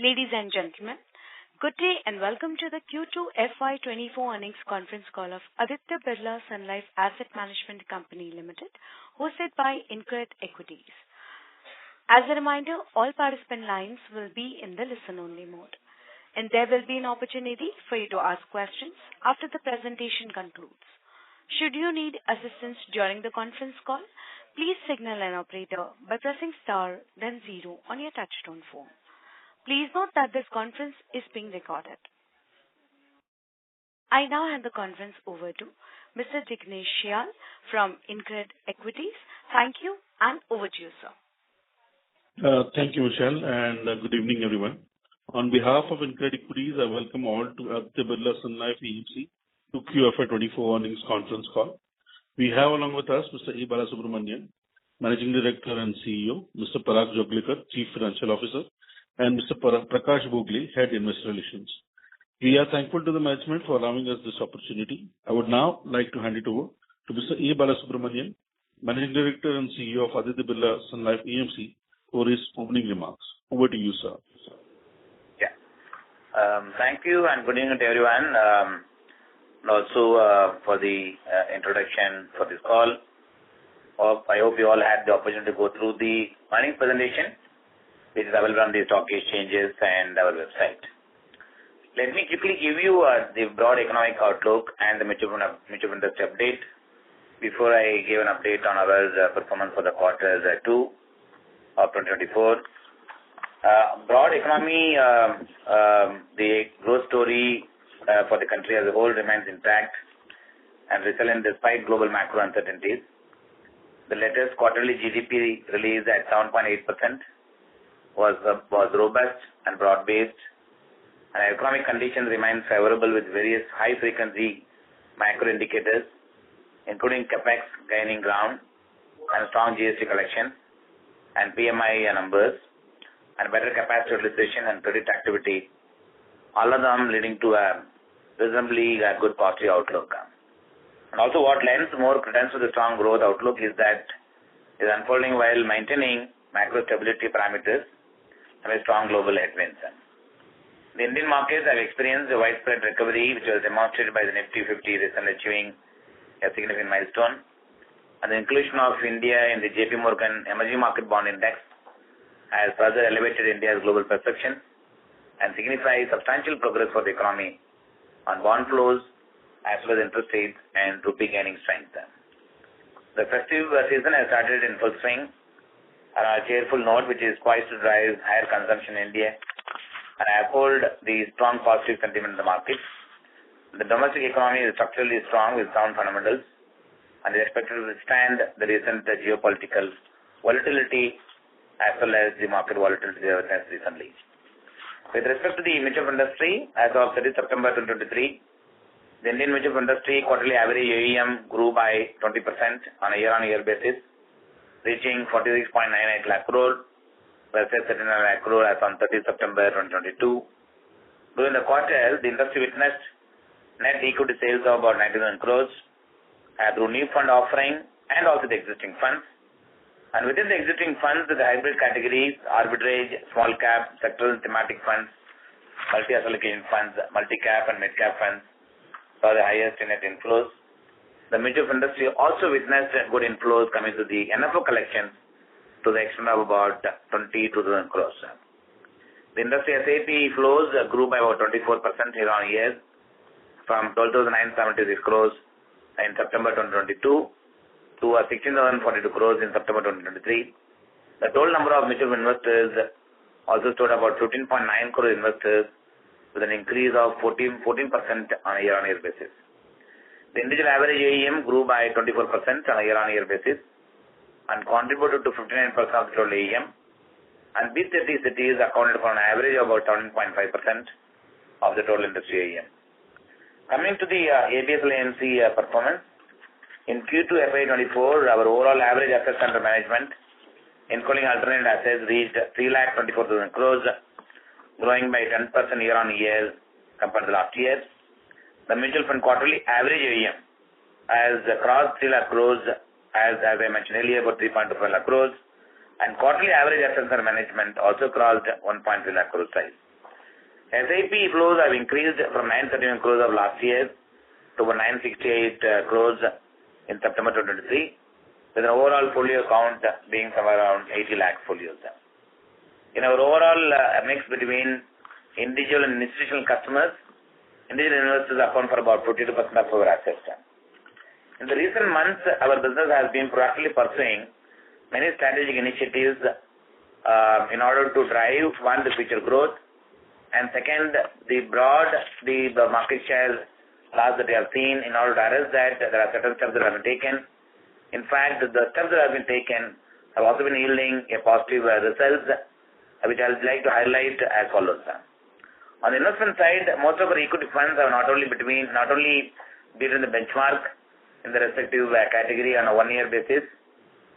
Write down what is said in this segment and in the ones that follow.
Ladies and gentlemen, good day and welcome to the Q2 FY24 earnings conference call of Aditya Birla Sun Life Asset Management Company Limited, hosted by InCred Equities. As a reminder, all participant lines will be in the listen-only mode, and there will be an opportunity for you to ask questions after the presentation concludes. Should you need assistance during the conference call, please signal an operator by pressing star then 0 on your touchtone phone. Please note that this conference is being recorded. I now hand the conference over to Mr. Jignesh Shial from InCred Equities. Thank you, and over to you, sir. Thank you, Michelle, and good evening, everyone. On behalf of InCred Equities, I welcome all to Aditya Birla Sun Life AMC to QFY24 earnings conference call. We have along with us Mr. E. Balasubramanian, Managing Director and CEO, Mr. Parag Joglekar, Chief Financial Officer, and Mr. Prakash Bogli, Head Investor Relations. We are thankful to the management for allowing us this opportunity. I would now like to hand it over to Mr. E. Balasubramanian, Managing Director and CEO of Aditya Birla Sun Life AMC, for his opening remarks. Over to you, sir. Thank you and good evening to everyone. Also for the introduction for this call. I hope you all had the opportunity to go through the earnings presentation, which is available on the stock exchanges and our website. Let me quickly give you the broad economic outlook and the mutual industry update before I give an update on our performance for the quarter 2 of 2024. Broad economy, the growth story for the country as a whole remains intact and resilient despite global macro uncertainties. The latest quarterly GDP release at 7.8% was robust and broad-based, and economic conditions remain favorable with various high-frequency macro indicators, including capex gaining ground and strong GST collection and PMI numbers, and better capacity utilization and credit activity, all of them leading to a reasonably good positive outlook. And also what lends more credence to the strong growth outlook is that it is unfolding while maintaining macro stability parameters and a strong global headwinds. The Indian markets have experienced a widespread recovery, which was demonstrated by the Nifty 50 recently achieving a significant milestone, and the inclusion of India in the JP Morgan Emerging Market Bond Index has further elevated India's global perception and signifies substantial progress for the economy on bond flows as well as interest rates and rupee gaining strength. The festive season has started in full swing on a cheerful note, which is poised to drive higher consumption in India and uphold the strong positive sentiment in the market. The domestic economy is structurally strong with sound fundamentals and is expected to withstand the recent geopolitical volatility as well as the market volatility witnessed recently. With respect to the mutual industry, as of 30 September 2023, the Indian mutual industry quarterly average AUM grew by 20% on a year-on-year basis, reaching 46.98 lakh crore versus 39 lakh crore as on 30 September 2022. During the quarter, the industry witnessed net equity sales of about 99 crores through new fund offering and also the existing funds. And within the existing funds, the hybrid categories, arbitrage, small cap, sectoral thematic funds, multi-asset allocation funds, multi-cap and mid-cap funds saw the highest net inflows. The mutual fund industry also witnessed good inflows coming to the NFO collections to the extent of about 22,000 crores. The industry SAP flows grew by about 24% year-on-year from 12,976 crores in September 2022 to 16,042 crores in September 2023. The total number of mutual investors also stood about 15.9 crore investors with an increase of 14% on a year-on-year basis. The individual average AUM grew by 24% on a year-on-year basis and contributed to 59% of the total AUM, and B30 cities accounted for an average of about 7.5% of the total industry AUM. Coming to the ABSL AMC performance, in Q2 FY24, our overall average assets under management, including alternate assets, reached 3,24,000 crores, growing by 10% year-on-year compared to last year. The mutual fund quarterly average AUM has crossed 3 lakh crores, as I mentioned earlier, about 3.25 lakh crores, and quarterly average assets under management also crossed 1.3 lakh crore size. SIP flows have increased from 931 crores of last year to over 968 crores in September 2023, with an overall folio count being somewhere around 80 lakh folios. In our overall mix between individual and institutional customers, individual investors account for about 42% of our assets. In the recent months, our business has been proactively pursuing many strategic initiatives in order to drive, one, the future growth, and second, the market share loss that we have seen. In order to address that, there are certain steps that have been taken. In fact, the steps that have been taken have also been yielding a positive results, which I would like to highlight as follows. On the investment side, most of our equity funds have not only beaten the benchmark in the respective category on a one-year basis,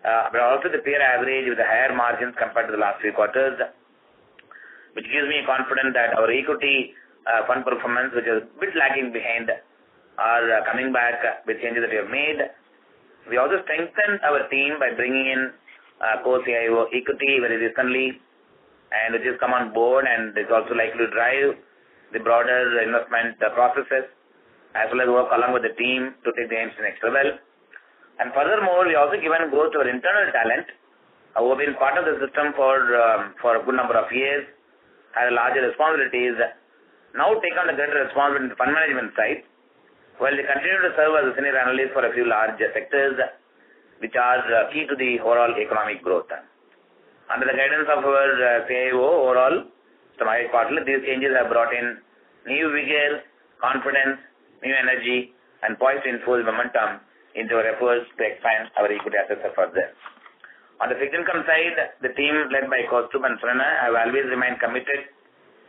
but also the peer average with the higher margins compared to the last few quarters, which gives me confidence that our equity fund performance, which is a bit lagging behind, are coming back with changes that we have made. We also strengthened our team by bringing in co-CIO equity very recently, and which has come on board and is also likely to drive the broader investment processes, as well as work along with the team to take the AMC next level. And furthermore, we also given growth to our internal talent, who have been part of the system for a good number of years, have larger responsibilities, now take on the greater responsibility in the fund management side, while they continue to serve as a senior analyst for a few large sectors, which are key to the overall economic growth. Under the guidance of our CIO overall, Mr. Mahesh Patil, these changes have brought in new vigor, confidence, new energy, and poised to enforce momentum into our efforts to expand our equity assets further. On the fixed income side, the team led by Kaustubh and Surana have always remained committed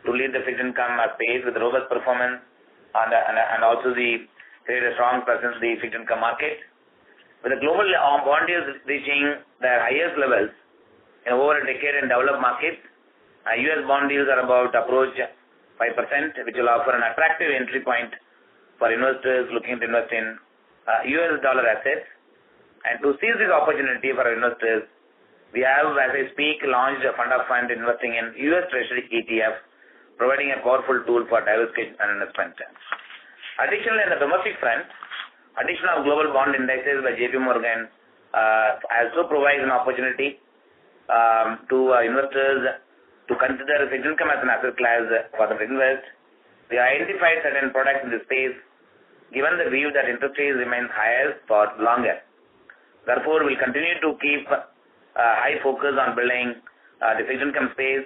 to lead the fixed income space with robust performance and also create a strong presence in the fixed income market. With the global bond yields reaching their highest levels in over a decade in developed markets, US bond yields are about to approach 5%, which will offer an attractive entry point for investors looking to invest in US dollar assets. And to seize this opportunity for our investors, we have, as I speak, launched a fund of fund investing in US Treasury ETF, providing a powerful tool for diversification and investment. Additionally, on the domestic front, addition of global bond indices by JP Morgan also provides an opportunity to investors to consider fixed income as an asset class for them to invest. We identified certain products in this space, given the view that interest rates remain higher for longer. Therefore, we'll continue to keep high focus on building the fixed income space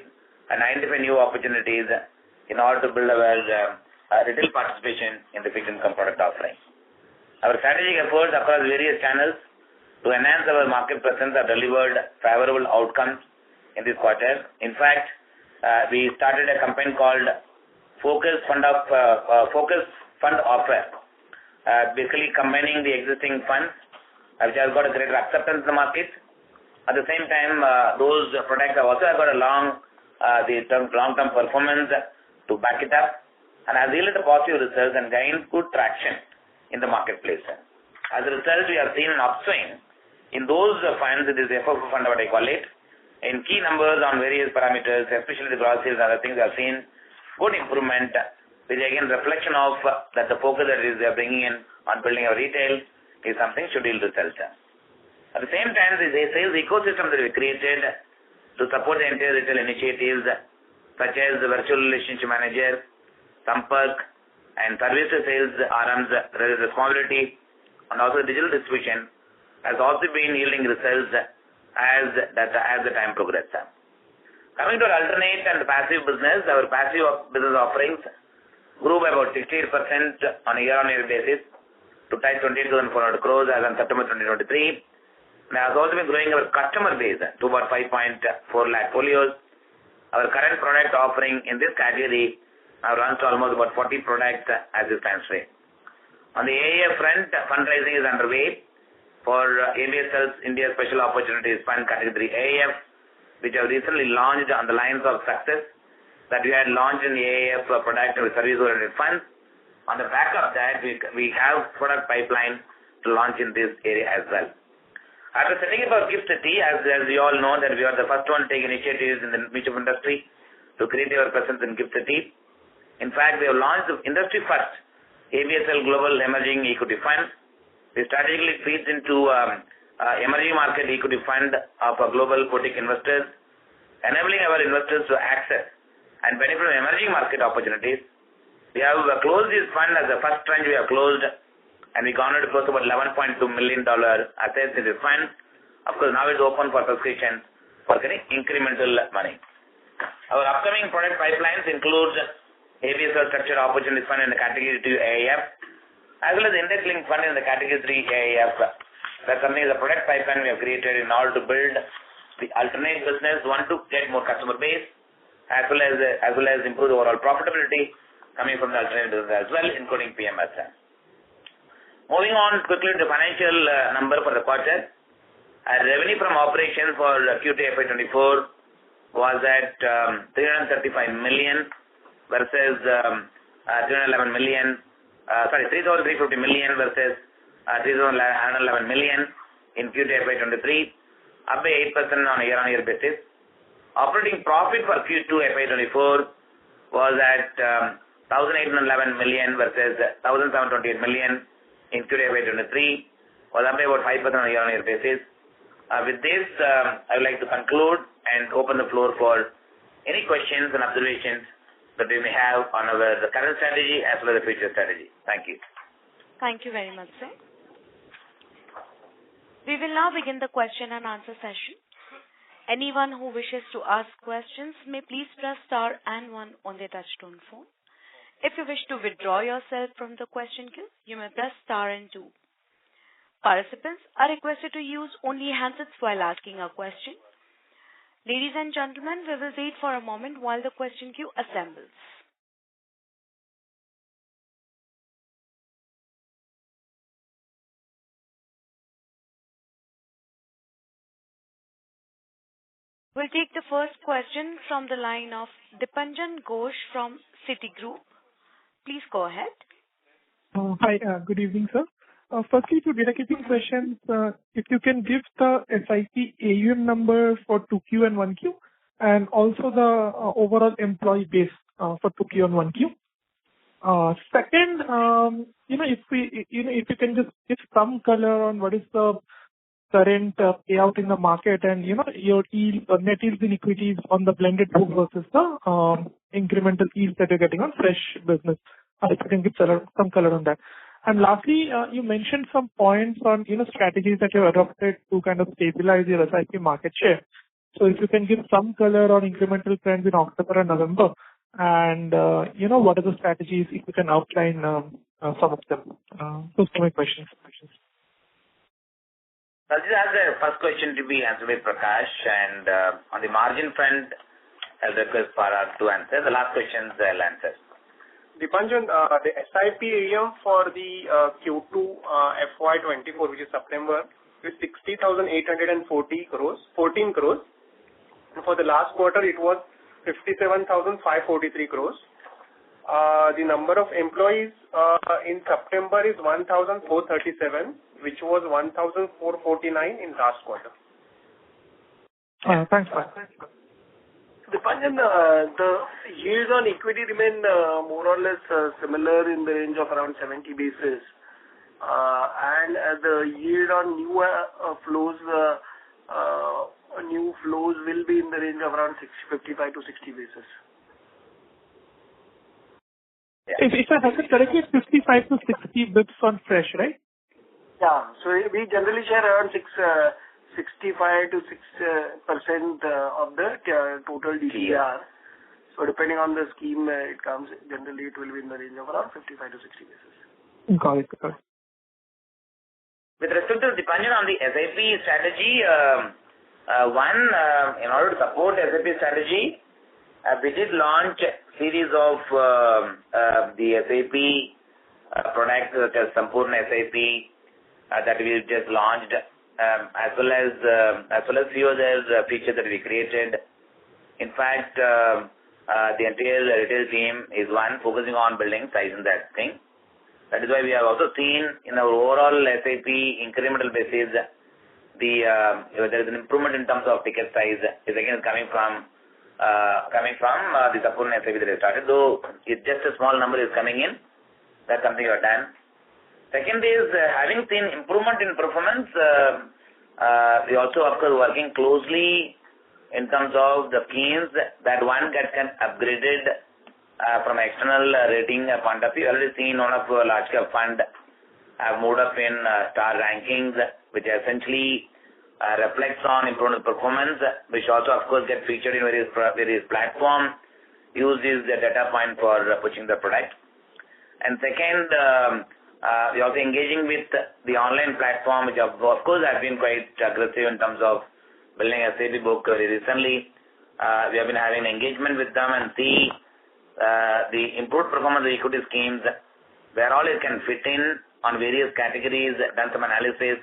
and identify new opportunities in order to build our retail participation in the fixed income product offering. Our strategic efforts across various channels to enhance our market presence have delivered favorable outcomes in this quarter. In fact, we started a campaign called Focus Fund Offer, basically combining the existing funds, which has got a greater acceptance in the market. At the same time, those products have also got a long-term performance to back it up, and has yielded positive results and gained good traction in the marketplace. As a result, we have seen an upswing in those funds, it is FFO fund, what I call it, in key numbers on various parameters, especially the gross sales and other things. We have seen good improvement, which again reflection of that the focus that is bringing in on building our retail is something should yield results. At the same time, the sales ecosystem that we created to support the entire retail initiatives, such as the virtual relationship manager, Sampark, and service to sales RMs responsibility, and also digital distribution, has also been yielding results as the time progresses. Coming to our alternate and passive business, our passive business offerings grew by about 68% on a year-on-year basis to touch 28,400 crores as on September 2023. And has also been growing our customer base to about 5.4 lakh folios. Our current product offering in this category now runs to almost about 40 products as this time frame. On the AIF front, fundraising is underway for ABSL's India Special Opportunities Fund Category AIF, which have recently launched on the lines of success that we had launched in the AIF product with service-oriented funds. On the back of that, we have product pipeline to launch in this area as well. After setting up our GIFT City, as we all know that we are the first one to take initiatives in the mutual industry to create our presence in GIFT City, In fact, we have launched the industry first ABSL Global Emerging Equity Fund. This strategically feeds into emerging market equity fund of global boutique investors, enabling our investors to access and benefit from emerging market opportunities. We have closed this fund as the first tranche we have closed, and we garnered close to about $11.2 million assets in this fund. Of course, now it's open for subscription for getting incremental money. Our upcoming product pipelines include ABSL Structured Opportunities Fund in the Category 2 AIF, as well as Index Linked Fund in the Category 3 AIF. That's something the product pipeline we have created in order to build the alternate business, one to get more customer base, as well as improve the overall profitability coming from the alternate business as well, including PMS. Moving on quickly to the financial number for the quarter. Our revenue from operations for Q2 FY24 was at 335 million versus 350 million versus 311 million in Q2 FY23, up by 8% on a year-on-year basis. Operating profit for Q2 FY24 was at 1,811 million versus 1,728 million in Q2 FY23, was up by about 5% on a year-on-year basis. With this, I would like to conclude and open the floor for any questions and observations that we may have on the current strategy as well as the future strategy. Thank you. Thank you very much, sir. We will now begin the question and answer session. Anyone who wishes to ask questions may please press star and one on their touchtone phone. If you wish to withdraw yourself from the question queue, you may press star and two. Participants are requested to use only handsets while asking a question. Ladies and gentlemen, we will wait for a moment while the question queue assembles. We'll take the first question from the line of Dipanjan Ghosh from Citigroup. Please go ahead. Hi, good evening, sir. Firstly, two data keeping questions. If you can give the SIP AUM number for 2Q and 1Q, and also the overall employee base for 2Q and 1Q. Second, if you can just give some color on what is the current payout in the market and your yield or net yields in equities on the blended book versus the incremental yields that you're getting on fresh business. If you can give some color on that. And lastly, you mentioned some points on strategies that you adopted to kind of stabilize your SIP market share. So if you can give some color on incremental trends in October and November, and what are the strategies, if you can outline some of them. Those are my questions. I'll just ask the first question to be answered by Prakash, and on the margin front, I'll request Parag to answer. The last questions I'll answer. Dipanjan, the SIP AUM for the Q2 FY24, which is September, is 60,814 crores. And for the last quarter, it was 57,543 crores. The number of employees in September is 1,437, which was 1,449 in last quarter. Thanks. Dipanjan, the yields on equity remain more or less similar in the range of around 70 basis. And the yield on new flows will be in the range of around 55 to 60 basis. If I have it correctly, it's 55 to 60 bits on fresh, right? Yeah. So we generally share around 65 to 6% of the total DCR. So depending on the scheme, generally it will be in the range of around 55 to 60 basis. Got it. With respect to Dipanjan on the SIP strategy, in order to support SIP strategy, we did launch a series of the SIP products such as Sampurna SIP that we just launched. As well as few other features that we created. In fact, the entire retail team is focusing on building size in that thing. That is why we have also seen in our overall SIP incremental basis, there is an improvement in terms of ticket size. Is again coming from coming from the Sapurna SIP that I started, though it's just a small number is coming in. That's something we have done. Second is having seen improvement in performance, we also of course working closely in terms of the schemes that one gets upgraded from external rating point of view. Already seen one of our large cap fund have moved up in star rankings, which essentially reflects on improved performance, which also of course get featured in various platforms. Use this data point for pushing the product. And second, we are also engaging with the online platform, which of course have been quite aggressive in terms of building a SAP book very recently. We have been having engagement with them and see the improved performance of the equity schemes, where all it can fit in on various categories, done some analysis,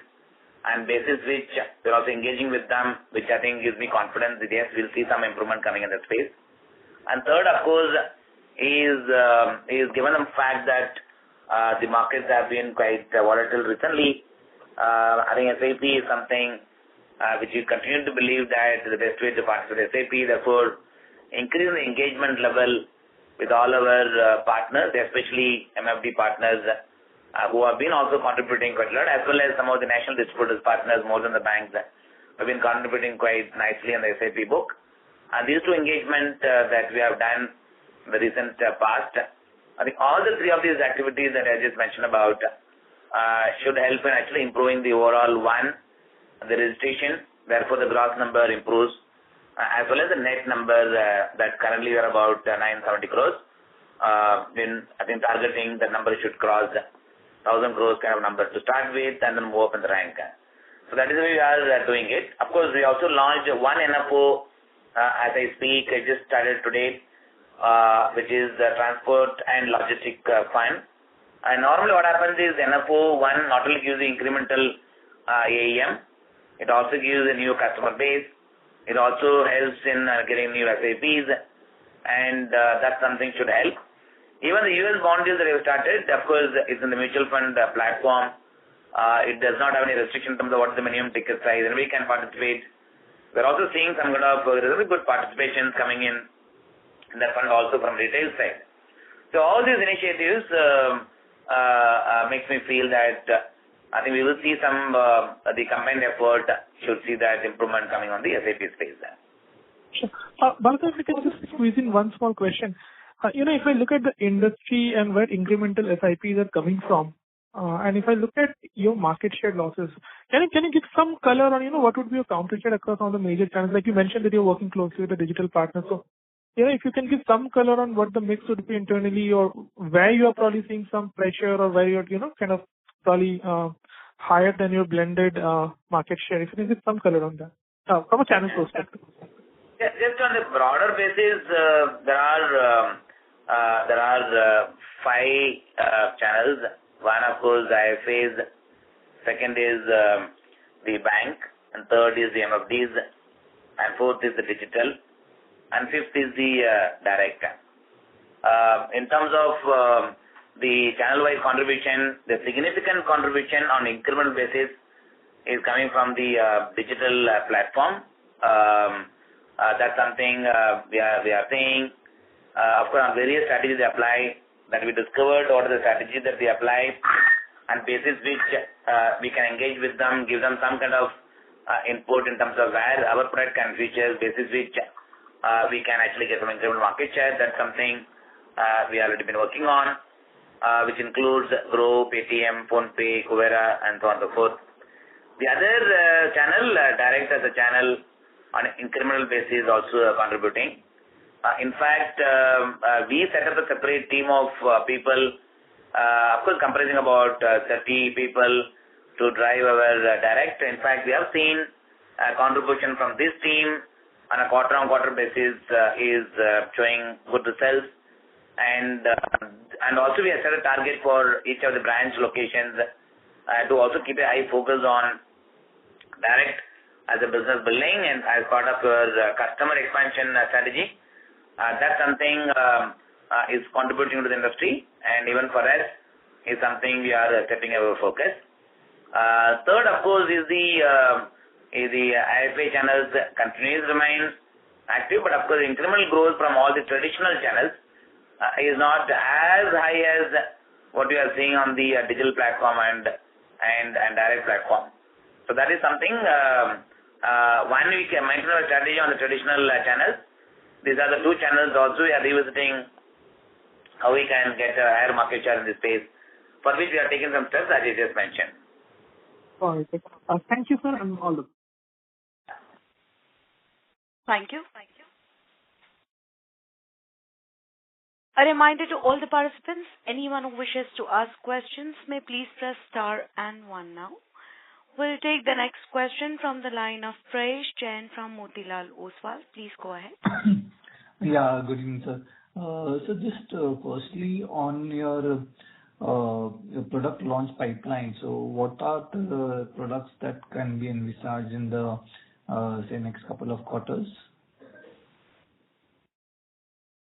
and basis which we are also engaging with them, which I think gives me confidence that yes, we'll see some improvement coming in that space. And third, of course, is given the fact that the markets have been quite volatile recently. I think SAP is something which we continue to believe that the best way to participate SAP. Therefore, increase the engagement level with all our partners, especially MFD partners who have been also contributing quite a lot, as well as some of the national distributors partners more than the banks have been contributing quite nicely in the SAP book. And these two engagements that we have done in the recent past, I think all the three of these activities that I just mentioned about should help in actually improving the overall the registration, therefore the gross number improves, as well as the net number that currently we are about 970 crores. Then I think targeting the number should cross 1,000 crores kind of number to start with and then move up in the rank. So that is the way we are doing it. Of course, we also launched one NFO as I speak. I just started today. Which is the transport and logistic fund. And normally what happens is NFO one not only gives the incremental AEM, it also gives a new customer base. It also helps in getting new SAPs, and that's something should help. Even the US bond deal that we have started, of course, is in the mutual fund platform. It does not have any restriction in terms of what is the minimum ticket size. Anybody can participate. We're also seeing some kind of really good participation coming in that fund also from retail side. So all these initiatives makes me feel that I think we will see some the combined effort should see that improvement coming on the SAP space. Sure. Bharata, if I can just squeeze in one small question. If I look at the industry and where incremental SIPs are coming from, and if I look at your market share losses, can you give some color on what would be your counter share across all the major channels? Like you mentioned that you're working closely with the digital partners. So if you can give some color on what the mix would be internally, or where you are probably seeing some pressure, or where you're kind of probably higher than your blended market share. If you can give some color on that from a channel perspective. Yeah, just on the broader basis, there are 5 channels. One, of course, the IFAs. Second is the bank, and third is the MFDs, and fourth is the digital, and fifth is the direct. In terms of the channel-wise contribution, the significant contribution on incremental basis is coming from the digital platform. That's something we are seeing. Of course, on various strategies they apply, that we discovered what are the strategies that they apply, and basis which we can engage with them, give them some kind of input in terms of where our product can feature, basis which we can actually get some incremental market share. That's something we have already been working on, which includes Grow, Paytm, PhonePe, Kuvera, and so on and so forth. The other channel, direct as a channel on an incremental basis, also contributing. In fact, we set up a separate team of people, of course comprising about 30 people to drive our direct. In fact, we have seen a contribution from this team on a quarter-on-quarter basis is showing good results. And also we have set a target for each of the branch locations to also keep a high focus on direct as a business building and as part of our customer expansion strategy. That's something is contributing to the industry, and even for us is something we are stepping our focus. Third, of course, is the IFA channels continues to remain active, but of course, incremental growth from all the traditional channels is not as high as what we are seeing on the digital platform and direct platform. So that is something. One, we can maintain our strategy on the traditional channels. These are the two channels. Also, we are revisiting how we can get a higher market share in this space, for which we are taking some steps, as I just mentioned. All right. Thank you, sir, and all the best. Thank you. A reminder to all the participants, anyone who wishes to ask questions may please press star and one now. We'll take the next question from the line of Prayesh Jain from Motilal Oswal. Please go ahead. Yeah, good evening, sir. So just firstly on your product launch pipeline. So what are the products that can be envisaged in the say next couple of quarters?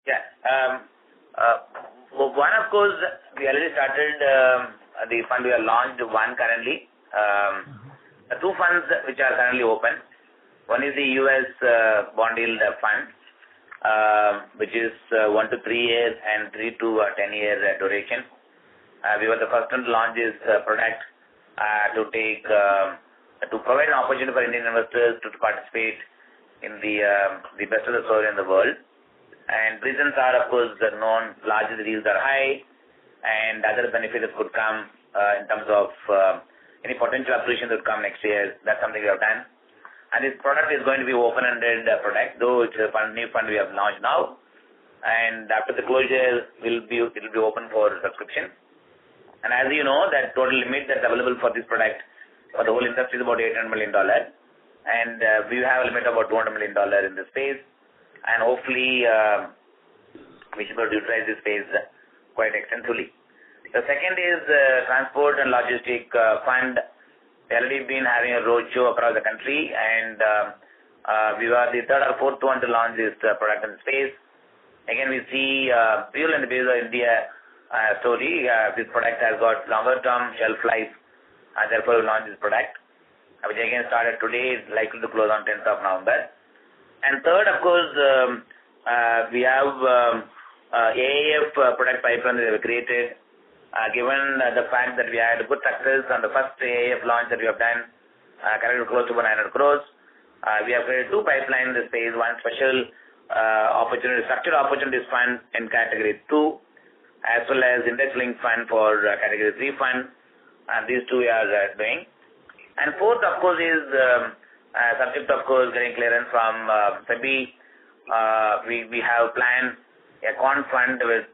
Yeah. One, of course, we already started the fund. We have launched one currently. The two funds which are currently open. One is the US bond yield fund, which is 1 to 3 years and 3 to 10 year duration. We were the first one to launch this product to provide an opportunity for Indian investors to participate in the best of the story in the world. And reasons are, of course, known. Larger the deals are high, and other benefits could come in terms of any potential acquisition that would come next year. That's something we have done. And this product is going to be open-ended product, though it's a new fund we have launched now. And after the closure, it will be open for subscription. And as you know, that total limit that's available for this product for the whole industry is about $800 million. And we have a limit of about $200 million in this space. And hopefully, we should be able to utilize this space quite extensively. The second is transport and logistic fund. We already been having a roadshow across the country, and we were the third or fourth one to launch this product in space. Again, we see purely on the basis of India story. This product has got longer term shelf life, and therefore we launched this product, which again started today, is likely to close on 10th of November. And third, of course, we have AIF product pipeline that we have created. Given the fact that we had good success on the first AIF launch that we have done, currently close to 900 crores. We have created two pipelines in this space, one special structured opportunities fund in category 2, as well as index-linked fund for category 3 fund. And these two we are doing. And fourth, of course, is subject, of course, getting clearance from SEBI. We have planned a quant fund with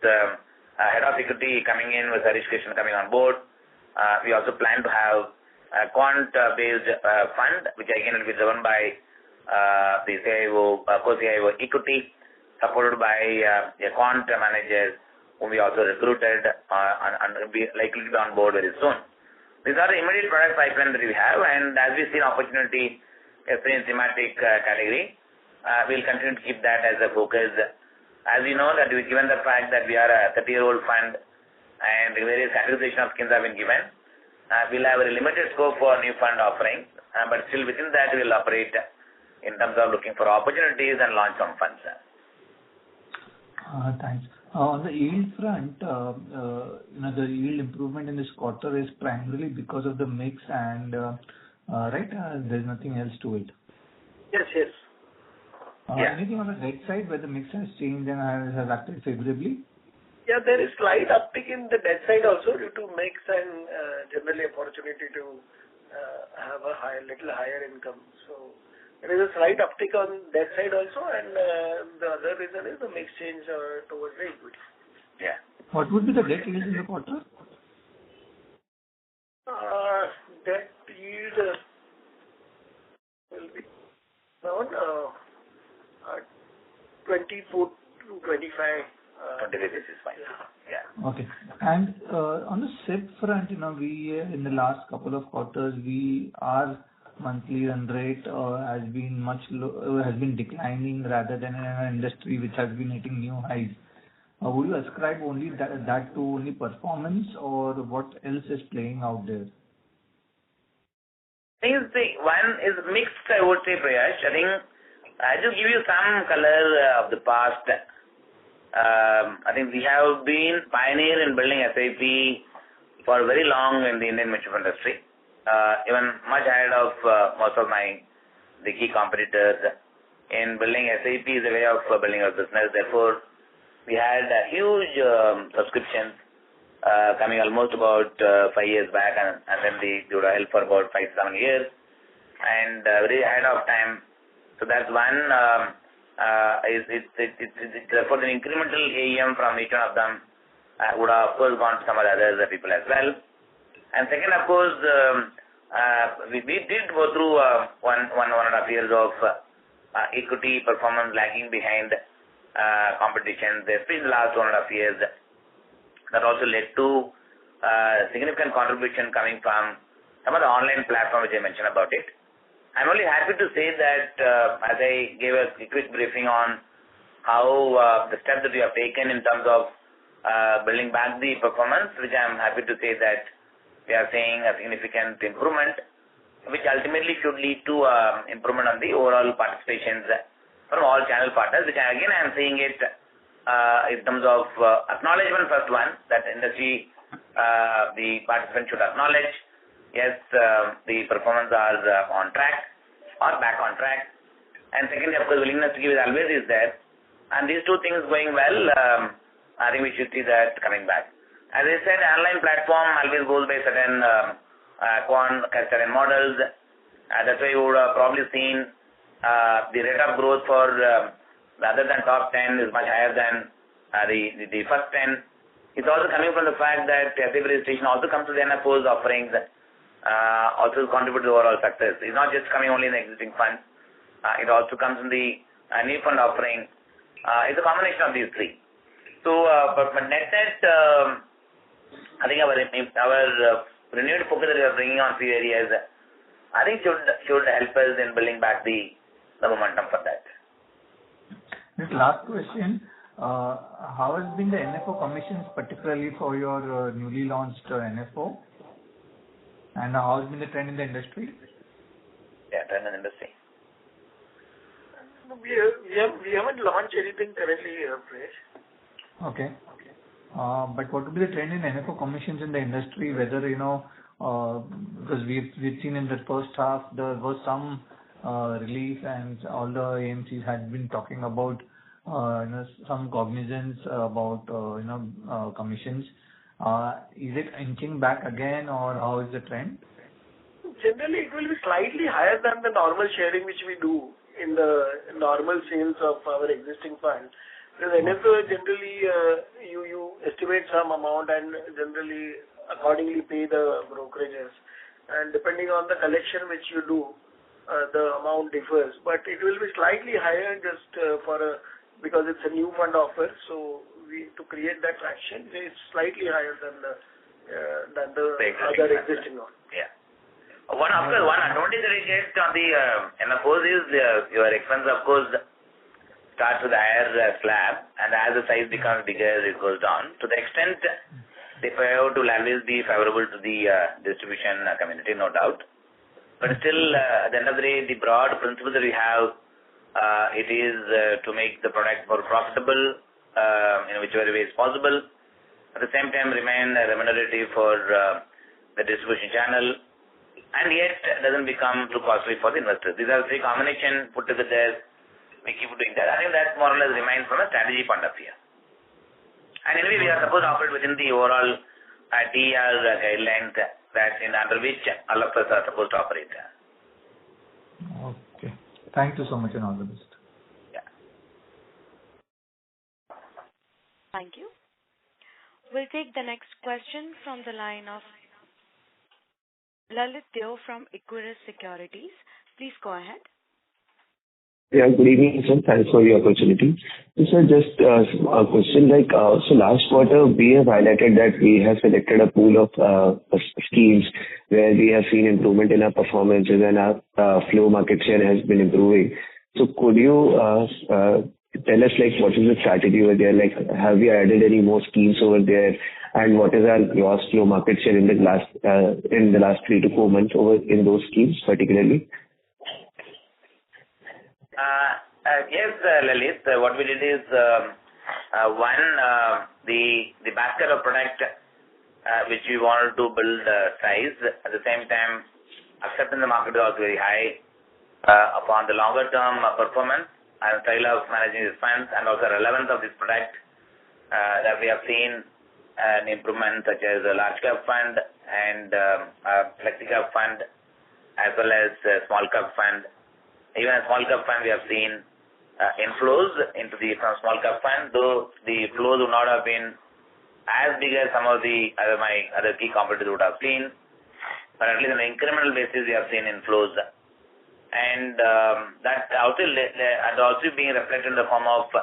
head of equity coming in, with Harish Krishnan coming on board. We also plan to have a quant-based fund, which again will be driven by the CIO, co-CIO equity, supported by a quant manager whom we also recruited and will be likely to be on board very soon. These are the immediate product pipeline that we have, and as we see an opportunity in thematic category, we'll continue to keep that as a focus. As we know that given the fact that we are a 30-year-old fund and various categorization of schemes have been given, we'll have a limited scope for new fund offerings, but still within that we'll operate in terms of looking for opportunities and launch some funds. Thanks. On the yield front, the yield improvement in this quarter is primarily because of the mix and right? There's nothing else to it. Yes. Anything on the debt side where the mix has changed and has acted favorably? Yeah, there is slight uptick in the debt side also due to mix and generally opportunity to have a little higher income. So there is a slight uptick on debt side also, and the other reason is the mix change towards the equity. Yeah. What would be the debt yield in the quarter? Debt yield will be around 24 to 25. 20 basis points. Yeah. Okay. And on the SIP front, we in the last couple of quarters, our monthly run rate has been declining rather than in an industry which has been hitting new highs. Would you ascribe only that to only performance, or what else is playing out there? One is mixed, I would say, Prayash. I think I just give you some color of the past. I think we have been pioneer in building SIP for very long in the Indian mutual fund industry, even much ahead of most of the key competitors in building SIP is a way of building our business. Therefore, we had huge subscriptions coming almost about 5 years back, and then they would have held for about 5-7 years, and very ahead of time. So that's one. Therefore, the incremental AUM from each one of them would have, of course, gone to some of the other people as well. And second, of course, we did go through 1.5 years of equity performance lagging behind competition. There's been the last 1.5 years that also led to significant contribution coming from some of the online platforms which I mentioned about it. I'm only happy to say that as I gave a quick briefing on how the steps that we have taken in terms of building back the performance, which I'm happy to say that we are seeing a significant improvement, which ultimately should lead to improvement on the overall participations from all channel partners, which I am seeing it in terms of acknowledgement. First one, that industry, the participants should acknowledge, yes, the performance are on track or back on track. And secondly, of course, willingness to give is always is there. And these two things going well, I think we should see that coming back. As I said, online platform always goes by certain certain models. That's why you would have probably seen the rate of growth for other than top 10 is much higher than the first 10. It's also coming from the fact that SIP registration also comes to the NFO's offerings, also contribute to the overall success. It's not just coming only in the existing fund. It also comes in the new fund offering. It's a combination of these three. So, but net, I think our renewed focus that we are bringing on few areas, I think should help us in building back the momentum for that. This last question, how has been the NFO commissions, particularly for your newly launched NFO? And how has been the trend in the industry? Yeah, trend in the industry. We haven't launched anything currently, Prayesh. Okay. But what would be the trend in NFO commissions in the industry? Whether, because we've seen in the first half there was some relief, and all the AMCs had been talking about some cognizance about commissions. Is it inching back again, or how is the trend? Generally, it will be slightly higher than the normal sharing which we do in the normal sales of our existing fund. Because NFO generally you estimate some amount and generally accordingly pay the brokerages, and depending on the collection which you do, the amount differs. But it will be slightly higher just because it's a new fund offer. So to create that traction, it's slightly higher than the other existing one. Yeah. One advantage that we get on the NFOs is your expense, of course, starts with a higher slab, and as the size becomes bigger, it goes down. To the extent the payout will always be favorable to the distribution community, no doubt. But still, at the end of the day, the broad principle that we have, it is to make the product more profitable in whichever way is possible. At the same time, remain remunerative for the distribution channel, and yet doesn't become too costly for the investors. These are three combinations put together. We keep doing that. I think that more or less remains from a strategy point of view. And anyway, we are supposed to operate within the overall TR guidelines that under which all of us are supposed to operate. Okay. Thank you so much, and all the best. Yeah. Thank you. We'll take the next question from the line of Lalit Deo from Equirus Securities. Please go ahead. Yeah, good evening, sir. Thanks for the opportunity. So, sir, just a question so last quarter we have highlighted that we have selected a pool of schemes where we have seen improvement in our performances and our flow market share has been improving. So could you tell us what is the strategy over there? Have we added any more schemes over there? And what is our gross flow market share in the last 3 to 4 months over in those schemes particularly? Yes, Lalit. What we did is, one, the basket of product which we wanted to build size. At the same time, acceptance in the market is also very high upon the longer term performance and style of managing these funds, and also relevance of this product that we have seen an improvement such as a large cap fund and flexi cap fund, as well as small cap fund. Even a small cap fund, we have seen inflows into the small cap fund, though the flows would not have been as big as some of the other key competitors would have seen. But at least on an incremental basis, we have seen inflows. And that also being reflected in the form of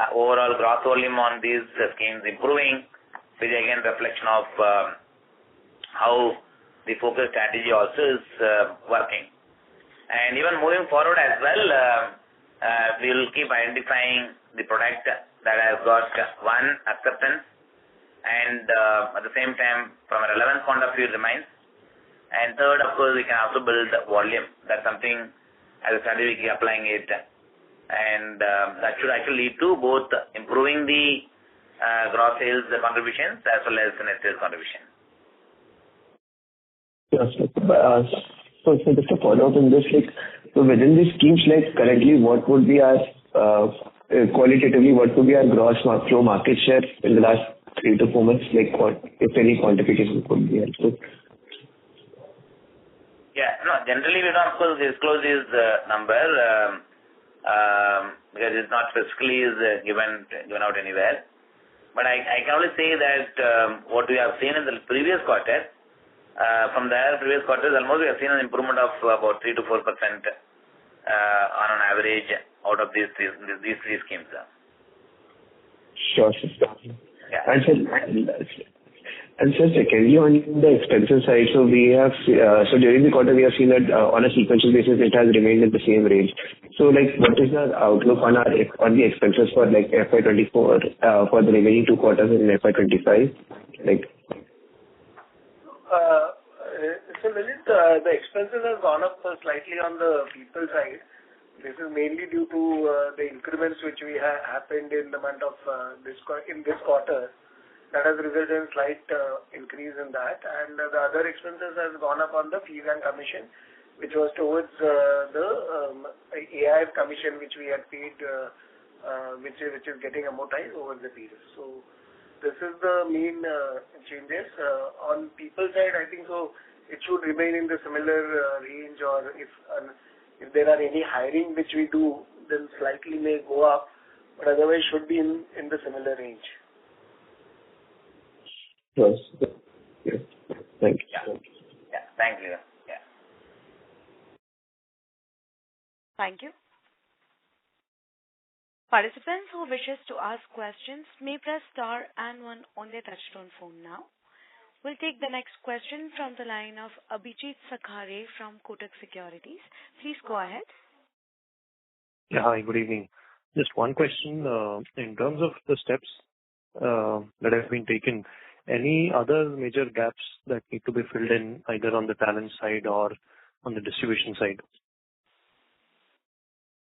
overall gross volume on these schemes improving, which again reflection of how the focus strategy also is working. And even moving forward as well, we will keep identifying the product that has got one, acceptance, and at the same time, from a relevance point of view, it remains. And third, of course, we can also build volume. That's something as a strategy we keep applying it, and that should actually lead to both improving the gross sales contributions as well as the net sales contribution. Yes, so just a follow-up on this, so within these schemes, currently, what would be our, qualitatively, what would be our gross flow market share in the last 3 to 4 months? What, if any, quantification could be helpful? Yeah, no, generally we don't, of course, disclose this number because it's not specifically given out anywhere. But I can only say that what we have seen in the previous quarter, from the previous quarters, almost we have seen an improvement of about 3 to 4% on an average out of these three schemes. Sure. Yeah. And so secondly, on the expenses side, so we have during the quarter we have seen that on a sequential basis it has remained in the same range. So what is the outlook on the expenses for FY24 for the remaining 2 quarters in FY25? So Lalit, the expenses have gone up slightly on the people side. This is mainly due to the increments which we happened in the month of this quarter. That has resulted in slight increase in that, and the other expenses has gone up on the fees and commission, which was towards the AIF commission which we had paid, which is getting amortized over the period. So this is the main changes. On people side, I think so it should remain in the similar range, or if there are any hiring which we do, then slightly may go up, but otherwise should be in the similar range. Yes. Yes. Thank you. Yeah. Thank you. Yeah. Thank you. Participants who wishes to ask questions may press star and 1 on their touchtone phone now. We'll take the next question from the line of Abhijit Sakhare from Kotak Securities. Please go ahead. Yeah, hi, good evening. Just one question. In terms of the steps that have been taken, any other major gaps that need to be filled in either on the talent side or on the distribution side?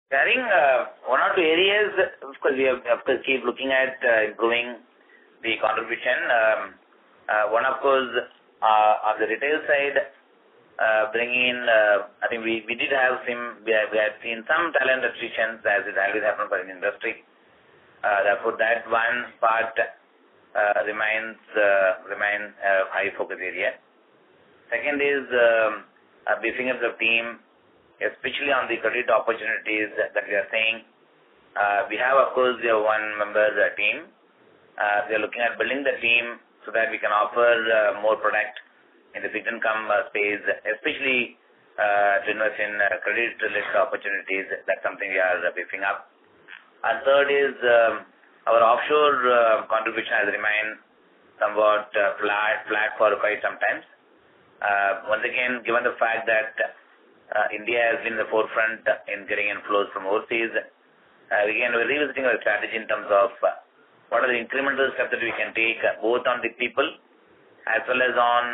I think one or two areas, of course, we have to keep looking at improving the contribution. One, of course, on the retail side, bringing in, I think we did have we had seen some talent restrictions as it always happens for an industry. Therefore, that one part remains a high focus area. Second is beefing up the team, especially on the credit opportunities that we are seeing. We have, of course, we have one member team. We are looking at building the team so that we can offer more product in the fixed income space, especially to invest in credit-related opportunities. That's something we are beefing up. And third is our offshore contribution has remained somewhat flat for quite some time. Once again, given the fact that India has been in the forefront in getting inflows from overseas, again, we're revisiting our strategy in terms of what are the incremental steps that we can take both on the people as well as on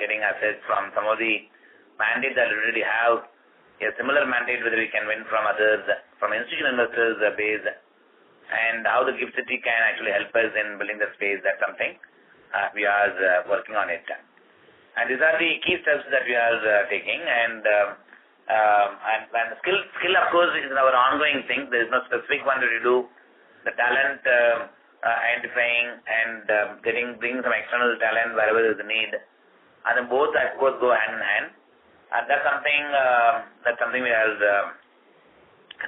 getting assets from some of the mandates that we already have. A similar mandate whether we can win from others from institutional investors base, and how the GIFT City can actually help us in building the space. That's something we are working on it. And these are the key steps that we are taking. And skill, of course, is our ongoing thing. There is no specific one to do. The talent identifying and bringing some external talent wherever there is a need. And then both, of course, go hand in hand. And that's something we are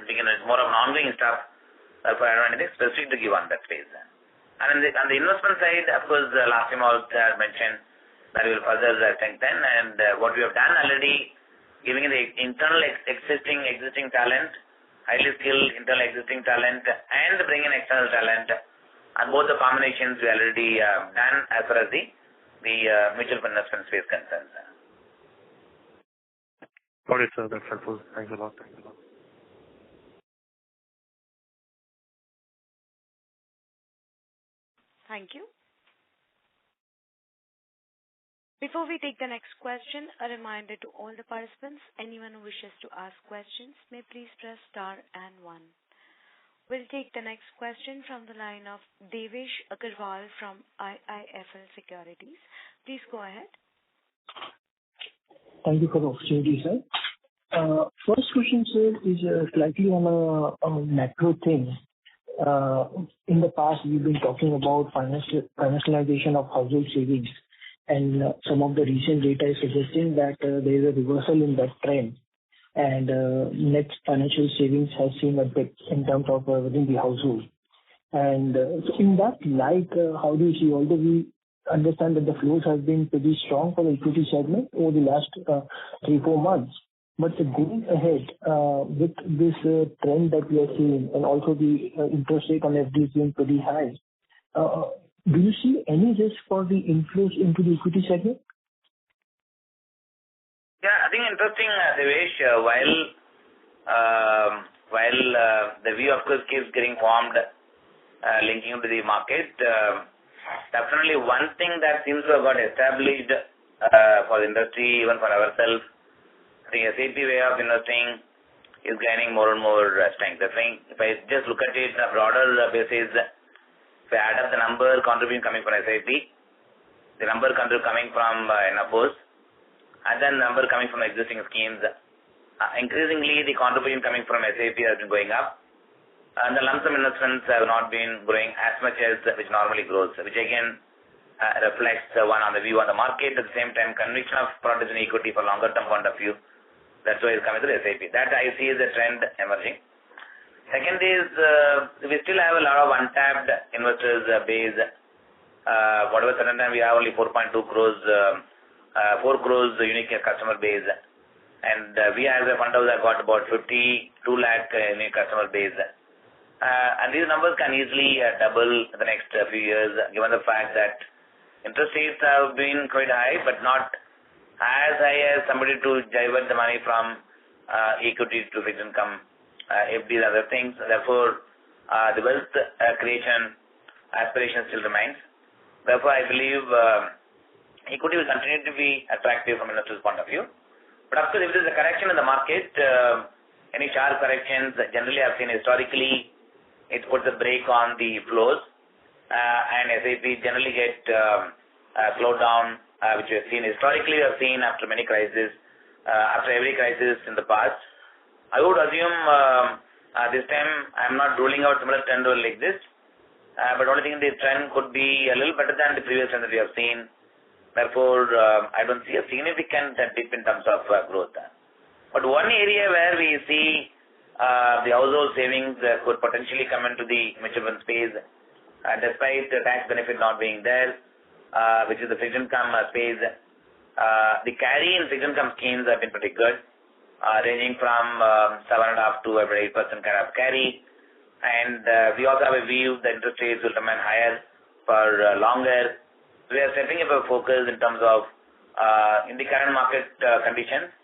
thinking it's more of an ongoing stuff. Therefore, I don't have anything specific to give on that space. And on the investment side, of course, last time also I mentioned that we will further strengthen. And what we have done already, giving the internal existing talent, highly skilled internal existing talent, and bringing external talent, and both the combinations we already done as far as the mutual fund investment space concerns. Got it, sir. That's helpful. Thanks a lot. Thank you. Before we take the next question, a reminder to all the participants, anyone who wishes to ask questions may please press star and 1. We'll take the next question from the line of Devesh Agarwal from IIFL Securities. Please go ahead. Thank you for the opportunity, sir. First question, sir, is slightly on a macro thing. In the past, we've been talking about financialization of household savings, and some of the recent data is suggesting that there is a reversal in that trend, and net financial savings has seen a bit in terms of within the household. And so in that light, how do you see, although we understand that the flows have been pretty strong for the equity segment over the last 3-4 months, but going ahead with this trend that we are seeing, and also the interest rate on FDs being pretty high, do you see any risk for the inflows into the equity segment? Yeah, I think interesting, Devesh. While the view, of course, keeps getting formed, linking to the market, definitely one thing that seems to have got established for the industry, even for ourselves, the SAP way of investing is gaining more and more strength. I think if I just look at it on a broader basis, if I add up the number contribution coming from SAP, the number coming from NFOs, and then number coming from existing schemes, increasingly the contribution coming from SAP has been going up, and the lump sum investments have not been growing as much as which normally grows, which again reflects one on the view on the market, at the same time conviction of products in equity for longer term point of view. That's why it's coming to the SAP. That I see is a trend emerging. Second is we still have a lot of untapped investors base. Whatever certain time we have only 4.2 crores, 4 crores unique customer base, and we as a fund house have got about 52 lakh unique customer base. And these numbers can easily double in the next few years, given the fact that interest rates have been quite high, but not as high as somebody to divert the money from equity to fixed income, FDs, other things. Therefore, the wealth creation aspiration still remains. Therefore, I believe equity will continue to be attractive from an investor's point of view. But of course, if there is a correction in the market, any sharp corrections generally I've seen historically, it puts a brake on the flows, and SAP generally get slowed down, which we have seen historically. We have seen after many crises, after every crisis in the past. I would assume this time I'm not ruling out similar trend will exist, but only thing this trend could be a little better than the previous trend that we have seen. Therefore, I don't see a significant dip in terms of growth. But one area where we see the household savings could potentially come into the mutual fund space, despite the tax benefit not being there, which is the fixed income space. The carry in fixed income schemes have been pretty good, ranging from 7.5% to about 8% kind of carry. And we also have a view that interest rates will remain higher for longer. We are setting up a focus in terms of in the current market conditions.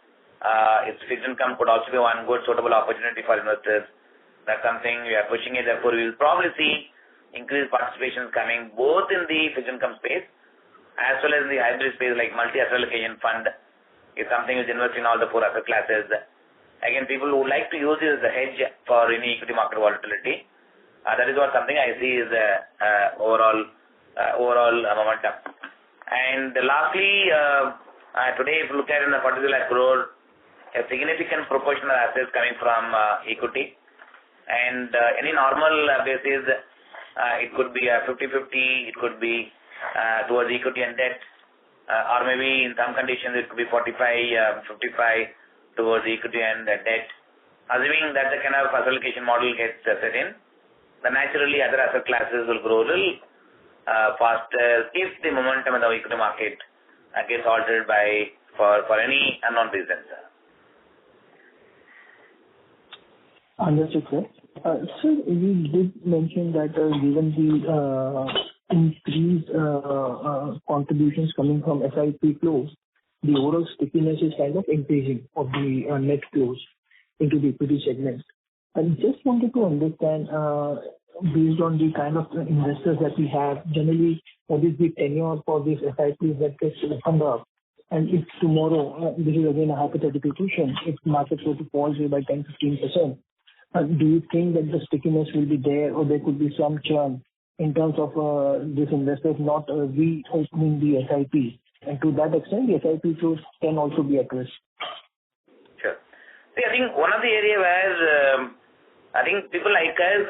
Its fixed income could also be one good suitable opportunity for investors. That's something we are pushing it. Therefore, we will probably see increased participations coming both in the fixed income space as well as in the hybrid space, like multi-asset allocation fund is something which invests in all the 4 asset classes. Again, people would like to use this as a hedge for any equity market volatility. That is what something I see is overall momentum. And lastly, today if you look at in the 42 lakh crore, a significant proportion of assets coming from equity. And any normal basis, it could be a 50-50, it could be towards equity and debt, or maybe in some conditions it could be 45-55 towards equity and debt. Assuming that the kind of asset allocation model gets set in, then naturally other asset classes will grow a little faster if the momentum in the equity market gets altered for any unknown reason. Understood, sir. Sir, you did mention that given the increased contributions coming from SIP flows, the overall stickiness is kind of increasing of the net flows into the equity segment. I just wanted to understand, based on the kind of investors that we have, generally, what is the tenure for these SIPs that gets opened up? And if tomorrow, this is again a hypothetical question, if markets were to fall say by 10-15%, do you think that the stickiness will be there, or there could be some churn in terms of these investors not reopening the SIP? And to that extent, the SIP flows can also be at risk. Sure. See, I think one of the area where I think people like us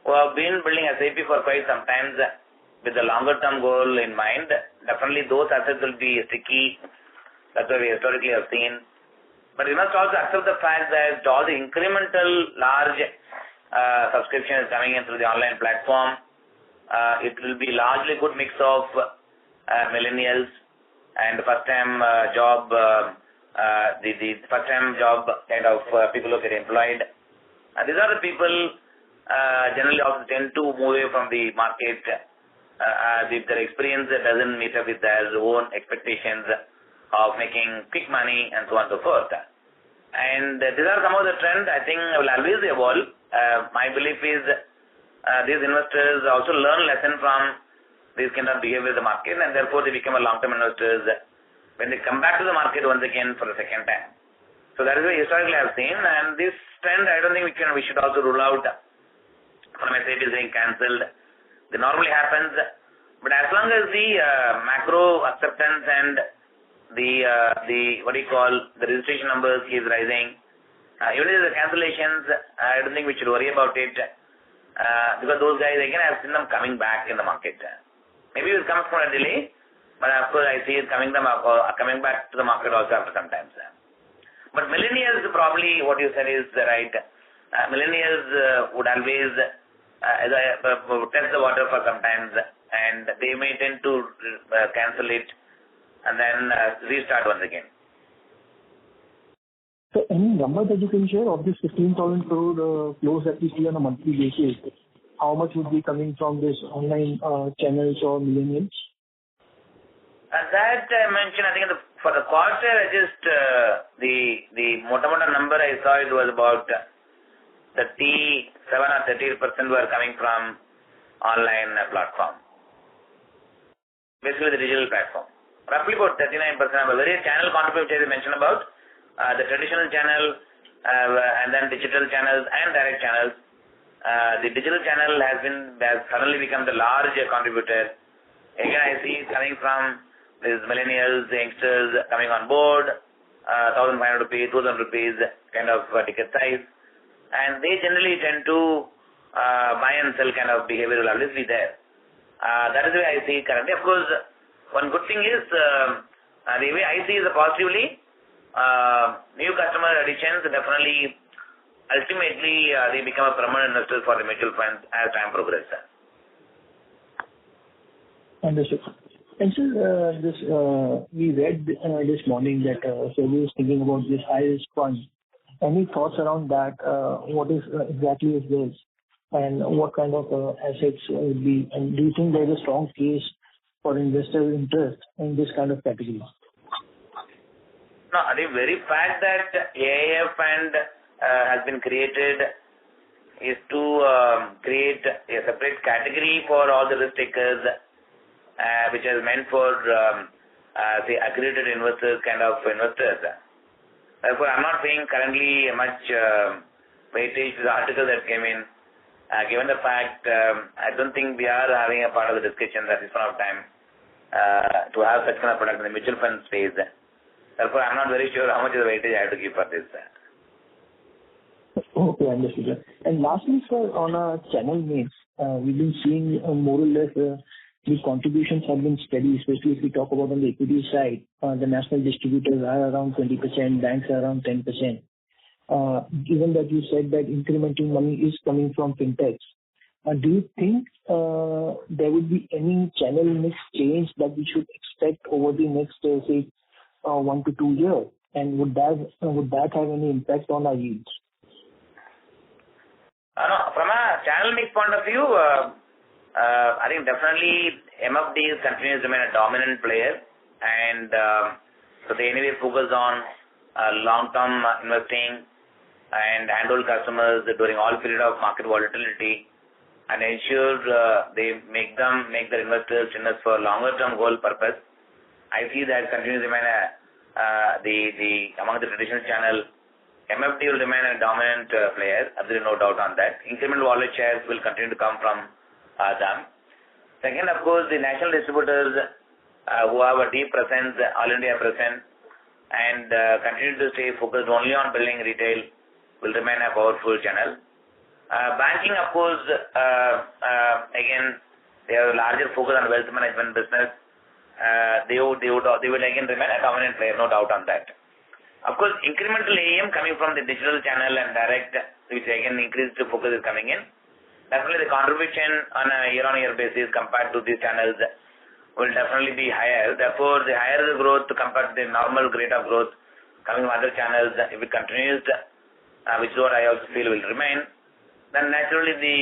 who have been building SIP for quite some time with the longer term goal in mind, definitely those assets will be sticky. That's what we historically have seen. But we must also accept the fact that all the incremental large subscriptions coming in through the online platform, it will be largely good mix of millennials and first-time job, the first-time job kind of people who get employed. These are the people generally also tend to move away from the market if their experience doesn't meet up with their own expectations of making quick money and so on and so forth. And these are some of the trends I think will always evolve. My belief is these investors also learn lesson from this kind of behavior of the market, and therefore they become a long-term investors when they come back to the market once again for the second time. So that is what historically I have seen, and this trend I don't think we should also rule out from SIPs being cancelled. It normally happens, but as long as the macro acceptance and the what do you call the registration numbers keeps rising, even if the cancellations, I don't think we should worry about it because those guys again I've seen them coming back in the market. Maybe it comes from a delay, but of course I see it coming back to the market also after some time. But millennials, probably what you said is right. Millennials would always test the water for some time, and they may tend to cancel it and then restart once again. So any number that you can share of this 15,000 crore flows that we see on a monthly basis, how much would be coming from this online channels or millennials? That I mentioned, I think for the quarter, the motamota number I saw it was about 37 or 38% were coming from online platform. Basically the digital platform. Roughly about 39% of a very channel contribution I mentioned about the traditional channel and then digital channels and direct channels. The digital channel has suddenly become the large contributor. Again, I see it coming from these millennials, the youngsters coming on board, 1,500 rupees, 2,000 rupees kind of ticket size. And they generally tend to buy and sell kind of behavior will always be there. That is the way I see it currently. Of course, one good thing is the way I see is positively, new customer additions definitely, ultimately they become a permanent investor for the mutual funds as time progresses. Understood. And sir, we read this morning that SEBI is thinking about this high-risk fund. Any thoughts around that? What is exactly is this? And what kind of assets would be? And do you think there is a strong case for investor interest in this kind of category? No, the very fact that AIF fund has been created is to create a separate category for all the risk takers, which is meant for the accredited investors kind of investors. Therefore, I'm not paying currently much weightage to the article that came in. Given the fact, I don't think we are having a part of the discussion at this point of time to have such kind of product in the mutual fund space. Therefore, I'm not very sure how much of the weightage I have to give for this. Okay, understood, sir. And lastly, sir, on our channel mix, we've been seeing more or less the contributions have been steady, especially if we talk about on the equity side. The national distributors are around 20%, banks are around 10%. Given that you said that incremental money is coming from fintechs, do you think there would be any channel mix change that we should expect over the next, say, 1 to 2 years? And would that have any impact on our yields? No, from a channel mix point of view, I think definitely MFDs continues to remain a dominant player, and so they anyway focus on long-term investing and handle customers during all period of market volatility and ensure they make their investors invest for longer-term goal purpose. I see that continues to remain among the traditional channel. MFD will remain a dominant player, absolutely no doubt on that. Incremental wallet shares will continue to come from them. Second, of course, the national distributors who have a deep presence, all India presence, and continue to stay focused only on building retail will remain a powerful channel. Banking, of course, again, they have a larger focus on wealth management business. They would again remain a dominant player, no doubt on that. Of course, incremental AUM coming from the digital channel and direct, which again increased focus is coming in. Definitely the contribution on a year-on-year basis compared to these channels will definitely be higher. Therefore, the higher the growth compared to the normal rate of growth coming from other channels, if it continues, which is what I also feel will remain, then naturally the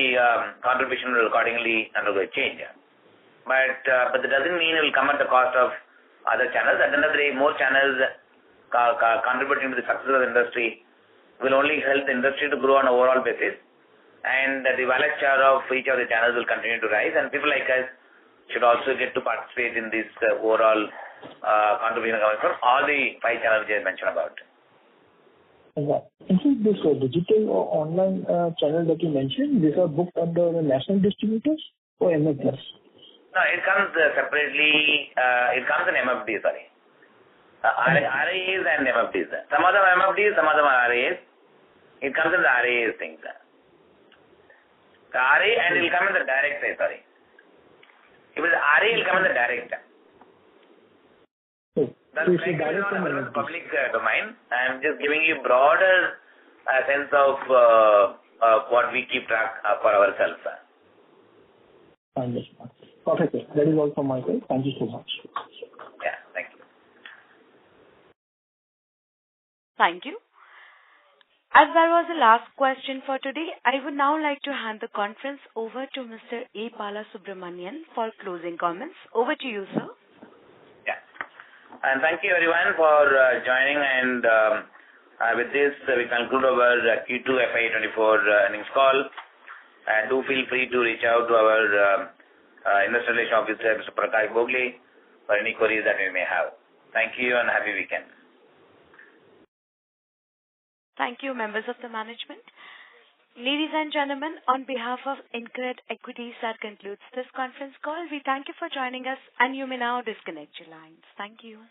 contribution will accordingly undergo a change. But that doesn't mean it will come at the cost of other channels. At the end of the day, more channels contributing to the success of the industry will only help the industry to grow on an overall basis, and the wallet share of each of the channels will continue to rise, and people like us should also get to participate in this overall contribution coming from all the 5 channels which I mentioned about. Okay. And so this digital or online channel that you mentioned, these are booked under the national distributors or MFDs? No, it comes separately. It comes in MFD, sorry. RAs and MFDs. Some of them are MFDs, some of them are RAs. It comes in the RAs things. The RA and it will come in the direct side, sorry. If it is RA, it will come in the direct. That's not the public domain. I am just giving you broader sense of what we keep track for ourselves. Understood. Perfect. That is all from my side. Thank you so much. Yeah, thank you. Thank you. As that was the last question for today, I would now like to hand the conference over to Mr. A. Balasubramanian for closing comments. Over to you, sir. Yeah. And thank you everyone for joining, and with this we conclude our Q2 FY24 earnings call. And do feel free to reach out to our Investor Relations Officer, Mr. Prakash Bogle, for any queries that we may have. Thank you and happy weekend. Thank you, members of the management. Ladies and gentlemen, on behalf of InCred Equities, that concludes this conference call. We thank you for joining us, and you may now disconnect your lines. Thank you.